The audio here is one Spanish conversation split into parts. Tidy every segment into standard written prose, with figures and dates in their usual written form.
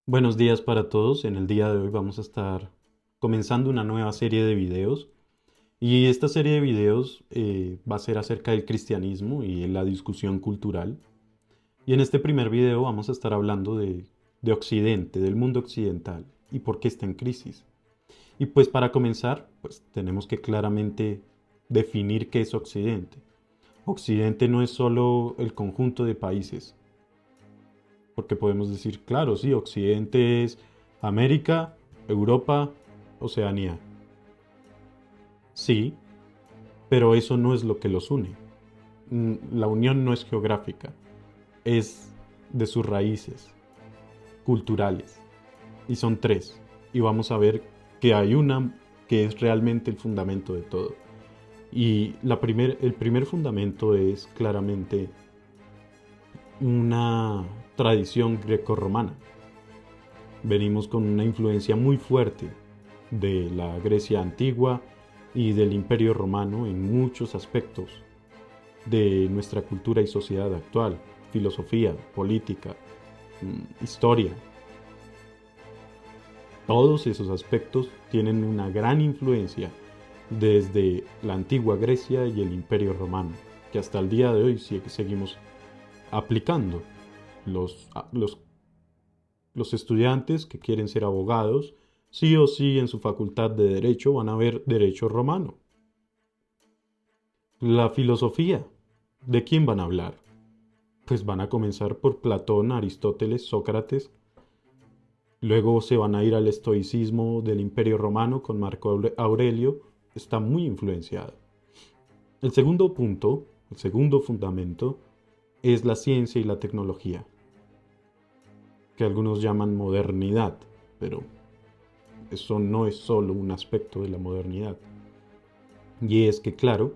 Buenos días para todos. En el día de hoy vamos a estar comenzando una nueva serie de videos y esta serie de videos va a ser acerca del cristianismo y la discusión cultural. Y en este primer video vamos a estar hablando de Occidente, del mundo occidental y por qué está en crisis. Y pues para comenzar, pues tenemos que claramente definir qué es Occidente. Occidente no es solo el conjunto de países, porque podemos decir, claro, sí, Occidente es América, Europa, Oceanía. Sí, pero eso no es lo que los une. La unión no es geográfica, es de sus raíces culturales. Y son tres. Y vamos a ver que hay una que es realmente el fundamento de todo. Y el primer fundamento es claramente una tradición grecorromana. Venimos con una influencia muy fuerte de la Grecia antigua y del Imperio Romano en muchos aspectos de nuestra cultura y sociedad actual, filosofía, política, historia. Todos esos aspectos tienen una gran influencia desde la antigua Grecia y el Imperio Romano, que hasta el día de hoy seguimos aplicando. Los estudiantes que quieren ser abogados, sí o sí en su facultad de Derecho van a ver Derecho romano. La filosofía, ¿de quién van a hablar? Pues van a comenzar por Platón, Aristóteles, Sócrates, luego se van a ir al estoicismo del Imperio Romano con Marco Aurelio, está muy influenciado. El segundo punto, el segundo fundamento, es la ciencia y la tecnología, que algunos llaman modernidad, pero eso no es solo un aspecto de la modernidad. Y es que, claro,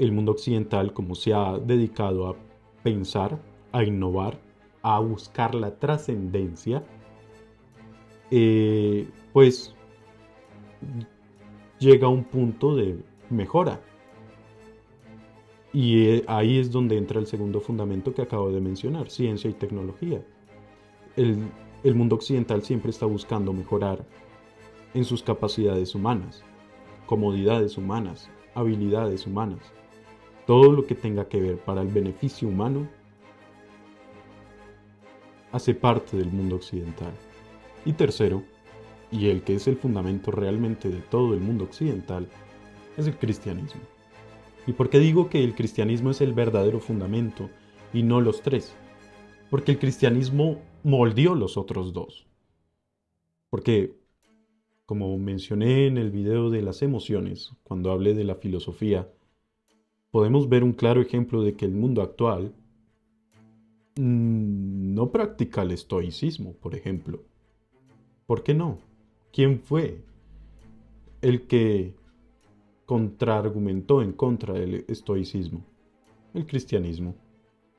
el mundo occidental, como se ha dedicado a pensar, a innovar, a buscar la trascendencia, pues llega a un punto de mejora. Y ahí es donde entra el segundo fundamento que acabo de mencionar, ciencia y tecnología. El, el mundo occidental siempre está buscando mejorar en sus capacidades humanas, comodidades humanas, habilidades humanas. Todo lo que tenga que ver para el beneficio humano hace parte del mundo occidental. Y tercero, y el que es el fundamento realmente de todo el mundo occidental, es el cristianismo. ¿Y por qué digo que el cristianismo es el verdadero fundamento y no los tres? Porque el cristianismo moldeó los otros dos. Porque, como mencioné en el video de las emociones, cuando hablé de la filosofía, podemos ver un claro ejemplo de que el mundo actual no practica el estoicismo, por ejemplo. ¿Por qué no? ¿Quién fue el que contraargumentó en contra del estoicismo? El cristianismo.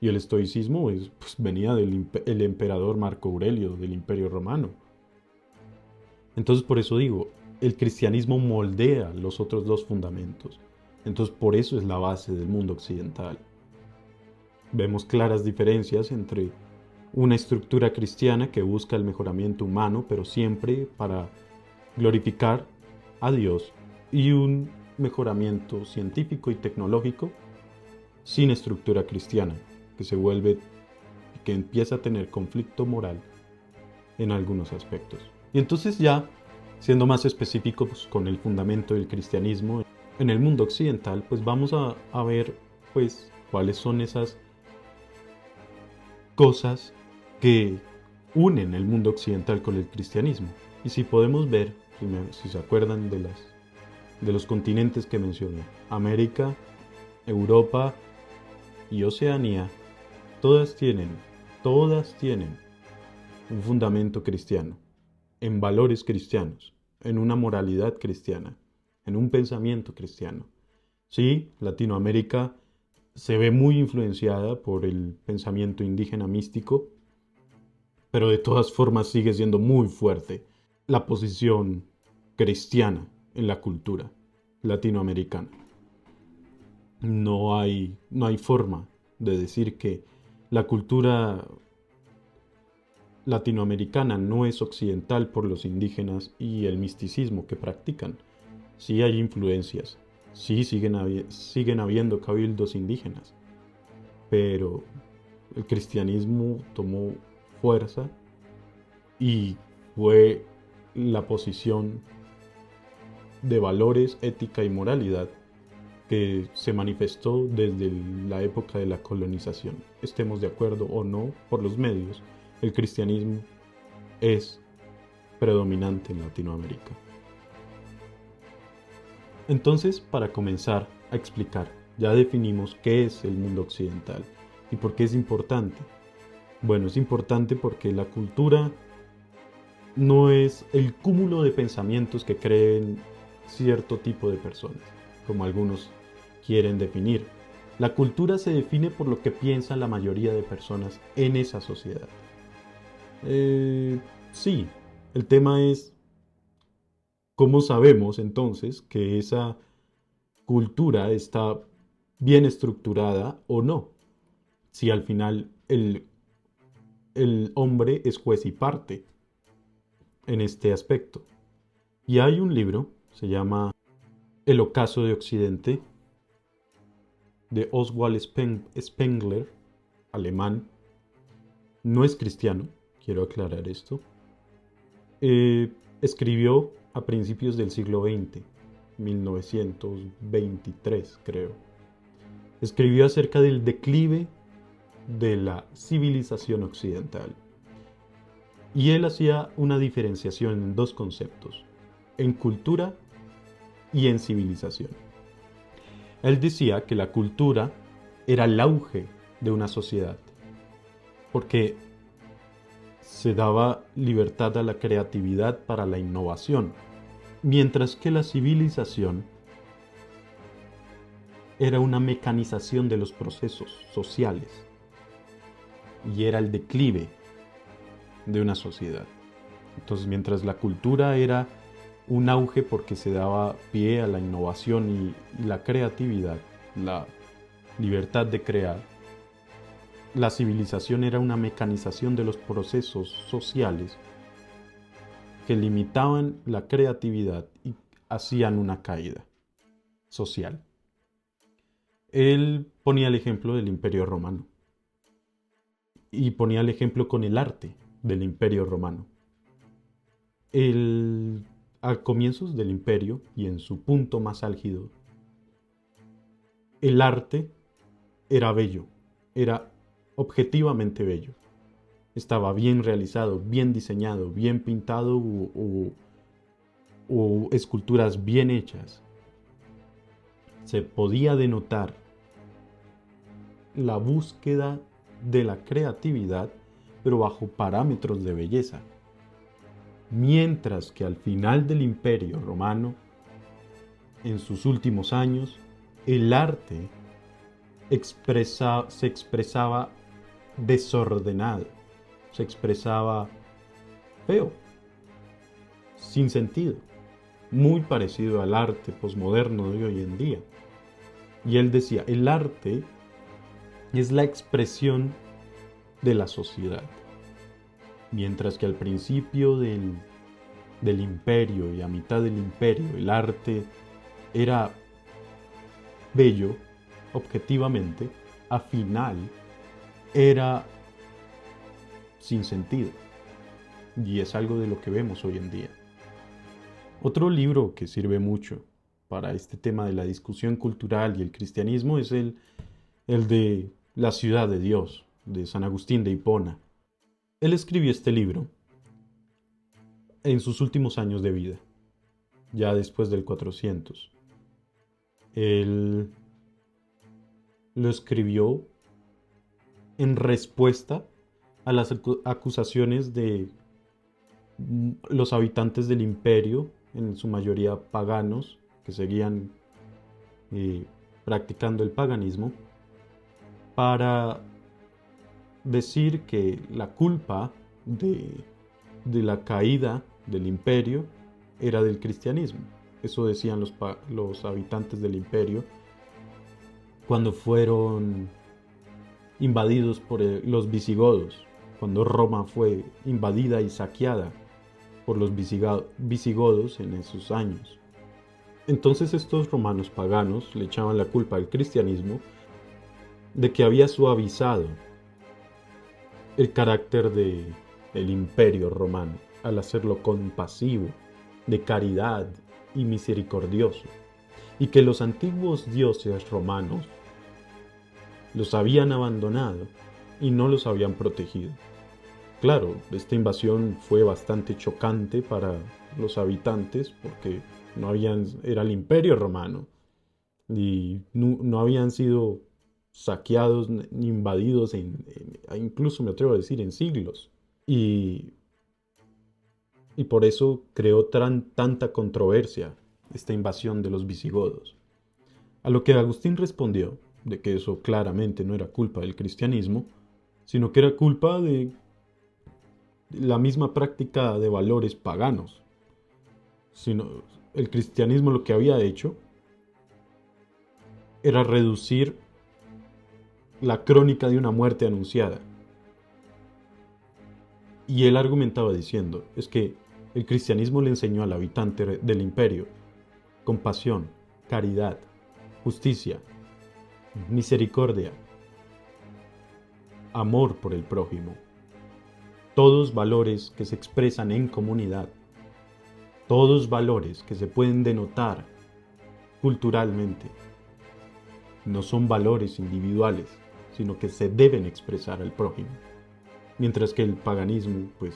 Y el estoicismo pues, venía del el emperador Marco Aurelio del Imperio Romano. Entonces por eso digo, el cristianismo moldea los otros dos fundamentos. Entonces por eso es la base del mundo occidental. Vemos claras diferencias entre una estructura cristiana que busca el mejoramiento humano, pero siempre para glorificar a Dios, y un mejoramiento científico y tecnológico sin estructura cristiana, que se vuelve, que empieza a tener conflicto moral en algunos aspectos. Y entonces ya, siendo más específicos con el fundamento del cristianismo en el mundo occidental, pues vamos a ver pues cuáles son esas cosas que unen el mundo occidental con el cristianismo. Y si podemos ver, si se acuerdan de los continentes que mencioné, América, Europa y Oceanía, todas tienen, todas tienen un fundamento cristiano, en valores cristianos, en una moralidad cristiana, en un pensamiento cristiano. Sí, Latinoamérica se ve muy influenciada por el pensamiento indígena místico, pero de todas formas sigue siendo muy fuerte la posición cristiana en la cultura latinoamericana. No hay forma de decir que la cultura latinoamericana no es occidental por los indígenas y el misticismo que practican. Sí hay influencias, sí siguen habiendo cabildos indígenas, pero el cristianismo tomó fuerza y fue la posición de valores, ética y moralidad que se manifestó desde la época de la colonización. Estemos de acuerdo o no por los medios, el cristianismo es predominante en Latinoamérica. Entonces, para comenzar a explicar, ya definimos qué es el mundo occidental y por qué es importante. Bueno, es importante porque la cultura no es el cúmulo de pensamientos que creen cierto tipo de personas, como algunos quieren definir. La cultura se define por lo que piensa la mayoría de personas en esa sociedad. Sí, el tema es cómo sabemos entonces que esa cultura está bien estructurada o no. Si al final el hombre es juez y parte en este aspecto. Y hay un libro, se llama El ocaso de Occidente, de Oswald Spengler, alemán. No es cristiano, quiero aclarar esto. Escribió a principios del siglo XX, 1923 creo. Escribió acerca del declive de la civilización occidental. Y él hacía una diferenciación en dos conceptos, en cultura y en civilización. Él decía que la cultura era el auge de una sociedad, porque se daba libertad a la creatividad para la innovación, mientras que la civilización era una mecanización de los procesos sociales y era el declive de una sociedad. Entonces, mientras la cultura era un auge porque se daba pie a la innovación y la creatividad, la libertad de crear, la civilización era una mecanización de los procesos sociales que limitaban la creatividad y hacían una caída social. Él ponía el ejemplo del Imperio Romano y ponía el ejemplo con el arte del Imperio Romano. A comienzos del Imperio y en su punto más álgido, el arte era bello, era objetivamente bello. Estaba bien realizado, bien diseñado, bien pintado o esculturas bien hechas. Se podía denotar la búsqueda de la creatividad, pero bajo parámetros de belleza. Mientras que al final del Imperio Romano, en sus últimos años, el arte se expresaba desordenado, se expresaba feo, sin sentido, muy parecido al arte posmoderno de hoy en día. Y él decía, el arte es la expresión de la sociedad. Mientras que al principio del imperio y a mitad del imperio el arte era bello, objetivamente, a final era sin sentido. Y es algo de lo que vemos hoy en día. Otro libro que sirve mucho para este tema de la discusión cultural y el cristianismo es el de La ciudad de Dios, de San Agustín de Hipona. Él escribió este libro en sus últimos años de vida, ya después del 400. Él lo escribió en respuesta a las acusaciones de los habitantes del imperio, en su mayoría paganos, que seguían practicando el paganismo, para decir que la culpa de la caída del imperio era del cristianismo. Eso decían los habitantes del imperio cuando fueron invadidos por los visigodos. cuando Roma fue invadida y saqueada por los visigodos en esos años. Entonces estos romanos paganos le echaban la culpa al cristianismo de que había suavizado el carácter del imperio romano al hacerlo compasivo, de caridad y misericordioso, y que los antiguos dioses romanos los habían abandonado y no los habían protegido. Claro, esta invasión fue bastante chocante para los habitantes porque era el imperio romano y no habían sido saqueados ni invadidos incluso me atrevo a decir en siglos. Y, y por eso creó tanta controversia esta invasión de los visigodos. A lo que Agustín respondió de que eso claramente no era culpa del cristianismo, sino que era culpa de la misma práctica de valores paganos. Sino el cristianismo lo que había hecho era reducir la crónica de una muerte anunciada. Y él argumentaba diciendo, es que el cristianismo le enseñó al habitante del imperio compasión, caridad, justicia, misericordia, amor por el prójimo. Todos valores que se expresan en comunidad, todos valores que se pueden denotar culturalmente. No son valores individuales, sino que se deben expresar al prójimo. Mientras que el paganismo, pues,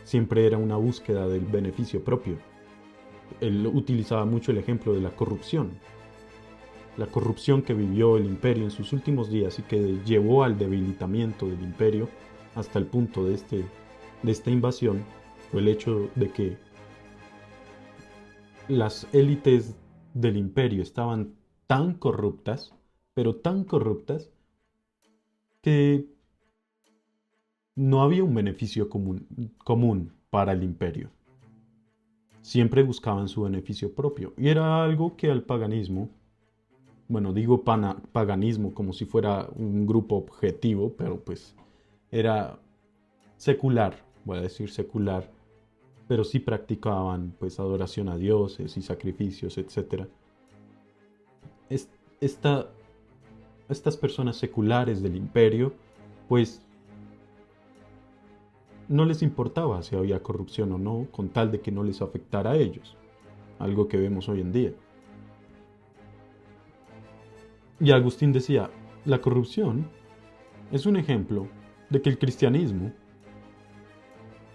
siempre era una búsqueda del beneficio propio. Él utilizaba mucho el ejemplo de la corrupción que vivió el imperio en sus últimos días y que llevó al debilitamiento del imperio hasta el punto de esta invasión, fue el hecho de que las élites del imperio estaban tan corruptas, pero tan corruptas, que no había un beneficio común para el imperio. Siempre buscaban su beneficio propio. Y era algo que al paganismo, bueno, digo paganismo como si fuera un grupo objetivo, pero pues era secular, voy a decir secular, pero sí practicaban pues adoración a dioses y sacrificios, etc. Estas personas seculares del imperio, pues no les importaba si había corrupción o no, con tal de que no les afectara a ellos, algo que vemos hoy en día. Y Agustín decía, la corrupción es un ejemplo de que el cristianismo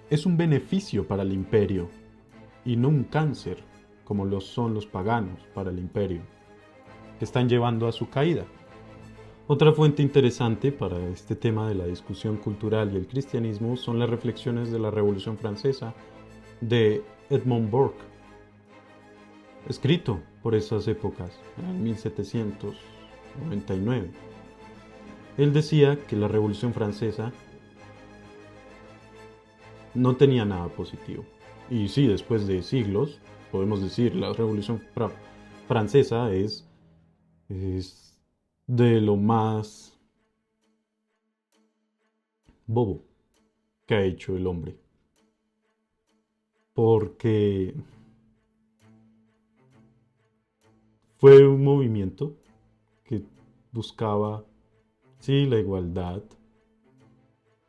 es un beneficio para el imperio y no un cáncer, como lo son los paganos para el imperio, que están llevando a su caída. Otra fuente interesante para este tema de la discusión cultural y el cristianismo son las reflexiones de la Revolución Francesa de Edmond Burke, escrito por esas épocas, en 1799. Él decía que la Revolución Francesa no tenía nada positivo. Y sí, después de siglos, podemos decir, la Revolución Francesa es de lo más bobo que ha hecho el hombre. Porque fue un movimiento que buscaba, sí, la igualdad.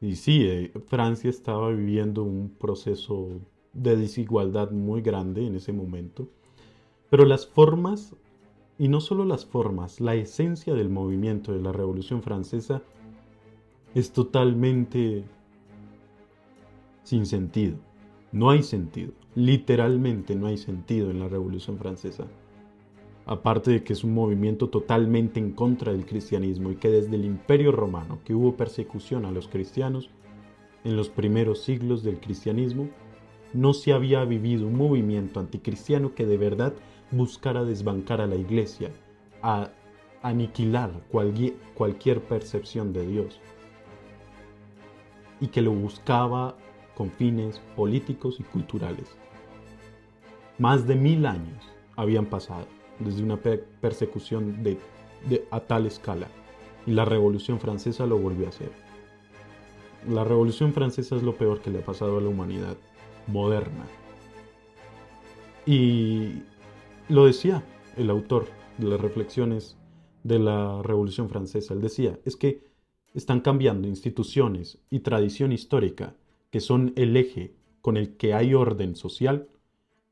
Y sí, Francia estaba viviendo un proceso de desigualdad muy grande en ese momento. Pero las formas, y no solo las formas, la esencia del movimiento de la Revolución Francesa es totalmente sin sentido. No hay sentido. Literalmente no hay sentido en la Revolución Francesa. Aparte de que es un movimiento totalmente en contra del cristianismo y que desde el Imperio Romano, que hubo persecución a los cristianos en los primeros siglos del cristianismo, no se había vivido un movimiento anticristiano que de verdad buscara desbancar a la iglesia, a aniquilar cualquier percepción de Dios, y que lo buscaba con fines políticos y culturales. Más de 1000 años habían pasado desde una persecución a tal escala, y la Revolución Francesa lo volvió a hacer. La Revolución Francesa es lo peor que le ha pasado a la humanidad moderna. Y lo decía el autor de las reflexiones de la Revolución Francesa. Él decía, es que están cambiando instituciones y tradición histórica, que son el eje con el que hay orden social,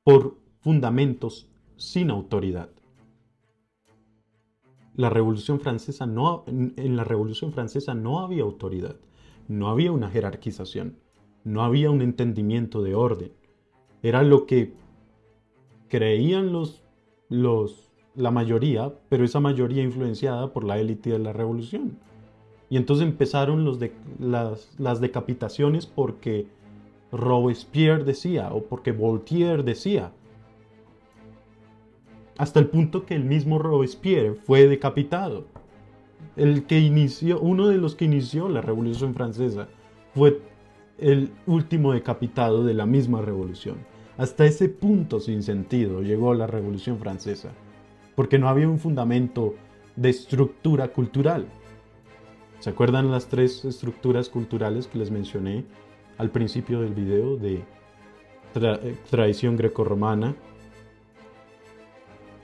por fundamentos sin autoridad. La Revolución Francesa no, en la Revolución Francesa no había autoridad, no había una jerarquización, no había un entendimiento de orden. Era lo que creían la mayoría, pero esa mayoría influenciada por la élite de la revolución. Y entonces empezaron las decapitaciones porque Robespierre decía o porque Voltaire decía. Hasta el punto que el mismo Robespierre fue decapitado. Uno de los que inició la Revolución Francesa fue el último decapitado de la misma revolución. Hasta ese punto sin sentido llegó la Revolución Francesa, porque no había un fundamento de estructura cultural. ¿Se acuerdan las tres estructuras culturales que les mencioné al principio del video de tradición grecorromana,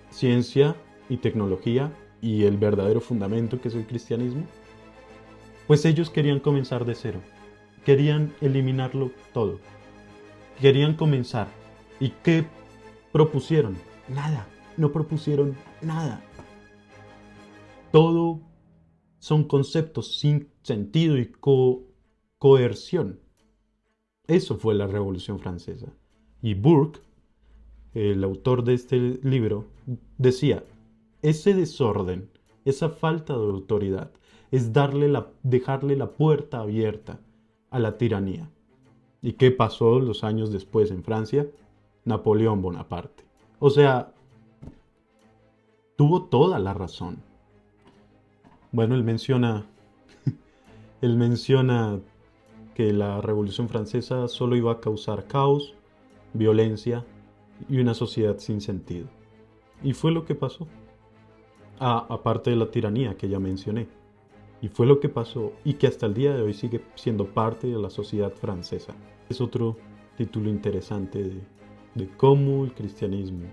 ciencia y tecnología y el verdadero fundamento que es el cristianismo? Pues ellos querían comenzar de cero, querían eliminarlo todo, querían comenzar. ¿Y qué propusieron? Nada, no propusieron nada. Todo son conceptos sin sentido y coerción. Eso fue la Revolución Francesa. Y Burke, el autor de este libro, decía, ese desorden, esa falta de autoridad, es dejarle la puerta abierta a la tiranía. ¿Y qué pasó los años después en Francia? Napoleón Bonaparte. O sea, tuvo toda la razón. Bueno, él menciona que la Revolución Francesa solo iba a causar caos, violencia y una sociedad sin sentido. Y fue lo que pasó. Aparte de la tiranía que ya mencioné. Y fue lo que pasó y que hasta el día de hoy sigue siendo parte de la sociedad francesa. Es otro título interesante de cómo el cristianismo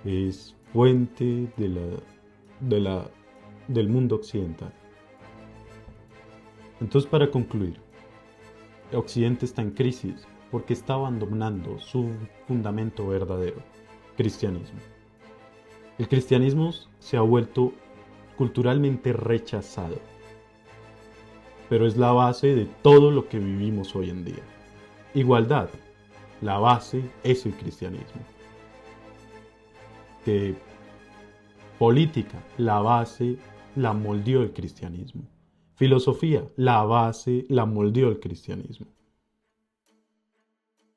es fuente del mundo occidental. Entonces, para concluir, Occidente está en crisis porque está abandonando su fundamento verdadero, cristianismo. El cristianismo se ha vuelto culturalmente rechazado, pero es la base de todo lo que vivimos hoy en día. Igualdad, la base es el cristianismo. Que política, la base la moldeó el cristianismo. Filosofía, la base la moldeó el cristianismo.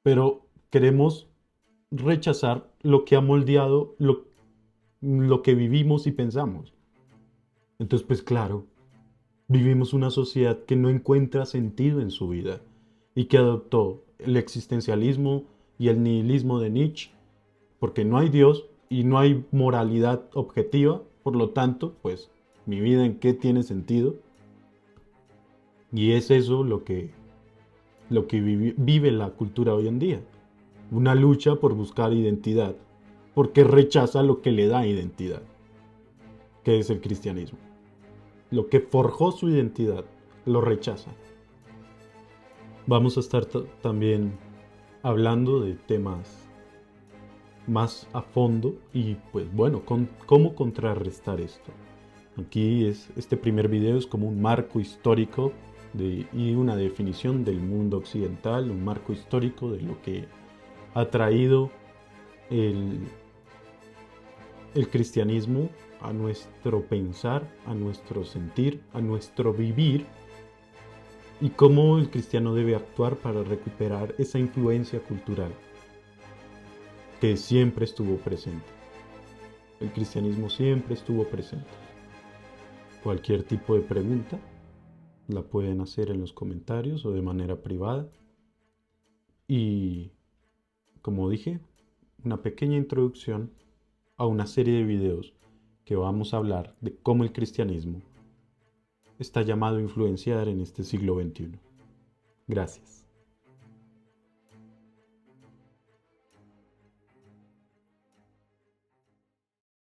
Pero queremos rechazar lo que ha moldeado lo que vivimos y pensamos. Entonces, pues claro, vivimos una sociedad que no encuentra sentido en su vida y que adoptó el existencialismo y el nihilismo de Nietzsche, porque no hay Dios y no hay moralidad objetiva, por lo tanto, pues, mi vida en qué tiene sentido. Y es eso lo que vive la cultura hoy en día. Una lucha por buscar identidad, porque rechaza lo que le da identidad, que es el cristianismo. Lo que forjó su identidad, lo rechaza. Vamos a estar también hablando de temas más a fondo y pues bueno, cómo contrarrestar esto. Aquí este primer video es como un marco histórico y una definición del mundo occidental, un marco histórico de lo que ha traído el cristianismo a nuestro pensar, a nuestro sentir, a nuestro vivir y cómo el cristiano debe actuar para recuperar esa influencia cultural que siempre estuvo presente. El cristianismo siempre estuvo presente. Cualquier tipo de pregunta la pueden hacer en los comentarios o de manera privada. Y, como dije, una pequeña introducción a una serie de videos que vamos a hablar de cómo el cristianismo está llamado a influenciar en este siglo XXI. Gracias.